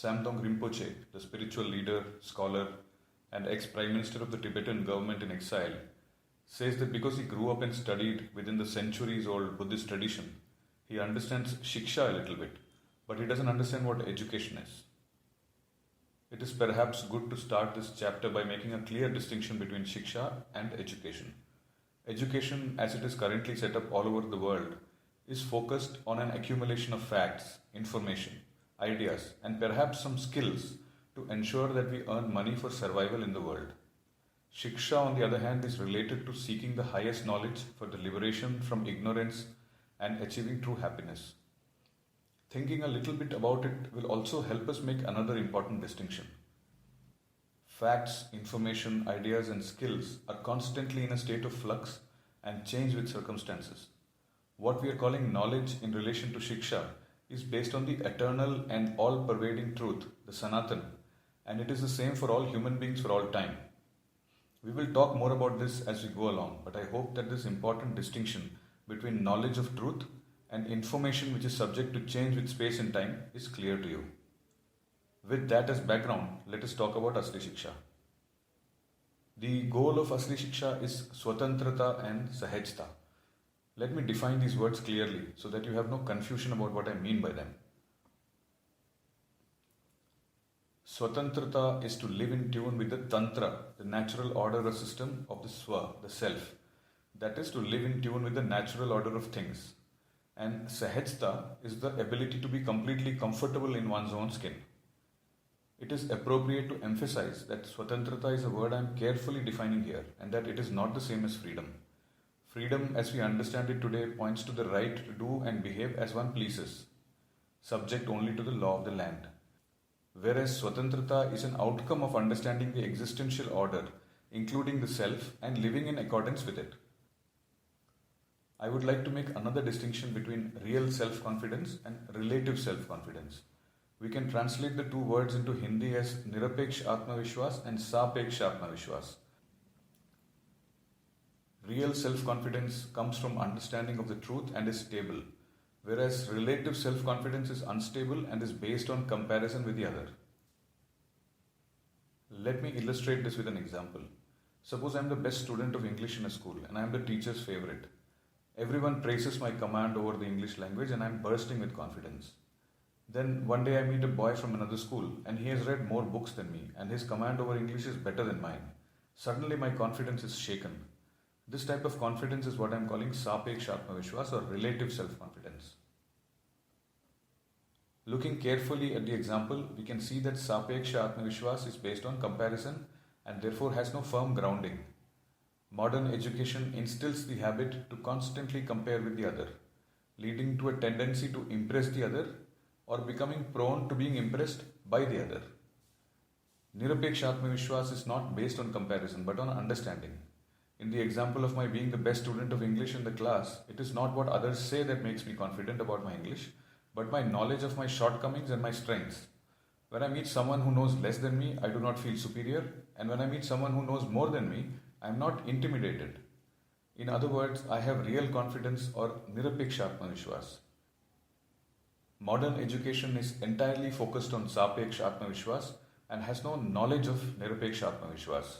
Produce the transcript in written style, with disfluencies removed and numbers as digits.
Samdong Rinpoche, the spiritual leader, scholar, and ex-prime minister of the Tibetan government in exile, says that because he grew up and studied within the centuries-old Buddhist tradition, he understands Shiksha a little bit, but he doesn't understand what education is. It is perhaps good to start this chapter by making a clear distinction between Shiksha and education. Education, as it is currently set up all over the world, is focused on an accumulation of facts, information, ideas, and perhaps some skills to ensure that we earn money for survival in the world. Shiksha, on the other hand, is related to seeking the highest knowledge for the liberation from ignorance and achieving true happiness. Thinking a little bit about it will also help us make another important distinction. Facts, information, ideas, and skills are constantly in a state of flux and change with circumstances. What we are calling knowledge in relation to Shiksha is based on the eternal and all-pervading truth, the Sanatan, and it is the same for all human beings for all time. We will talk more about this as we go along, but I hope that this important distinction between knowledge of truth and information which is subject to change with space and time is clear to you. With that as background, let us talk about Asli Shiksha. The goal of Asli Shiksha is Swatantrata and Sahajta. Let me define these words clearly so that you have no confusion about what I mean by them. Swatantrata is to live in tune with the Tantra, the natural order or system of the Swa, the self. That is to live in tune with the natural order of things. And Sahajta is the ability to be completely comfortable in one's own skin. It is appropriate to emphasize that Swatantrata is a word I am carefully defining here and that it is not the same as freedom. Freedom, as we understand it today, points to the right to do and behave as one pleases, subject only to the law of the land. Whereas Swatantrata is an outcome of understanding the existential order, including the self, and living in accordance with it. I would like to make another distinction between real self-confidence and relative self-confidence. We can translate the two words into Hindi as Nirapeksh Atmavishwas and Sapeksh Atmavishwas. Real self-confidence comes from understanding of the truth and is stable, whereas relative self-confidence is unstable and is based on comparison with the other. Let me illustrate this with an example. Suppose I am the best student of English in a school and I am the teacher's favorite. Everyone praises my command over the English language and I am bursting with confidence. Then one day I meet a boy from another school and he has read more books than me and his command over English is better than mine. Suddenly my confidence is shaken. This type of confidence is what I am calling Sapeksh Atmavishwas or relative self-confidence. Looking carefully at the example, we can see that Sapeksh Atmavishwas is based on comparison and therefore has no firm grounding. Modern education instills the habit to constantly compare with the other, leading to a tendency to impress the other or becoming prone to being impressed by the other. Nirapeksh Atmavishwas is not based on comparison but on understanding. In the example of my being the best student of English in the class, it is not what others say that makes me confident about my English, but my knowledge of my shortcomings and my strengths. When I meet someone who knows less than me, I do not feel superior, and when I meet someone who knows more than me, I am not intimidated. In other words, I have real confidence or Nirapeksh Atmavishwas. Modern education is entirely focused on Sapeksh Atmavishwas and has no knowledge of Nirapeksh Atmavishwas.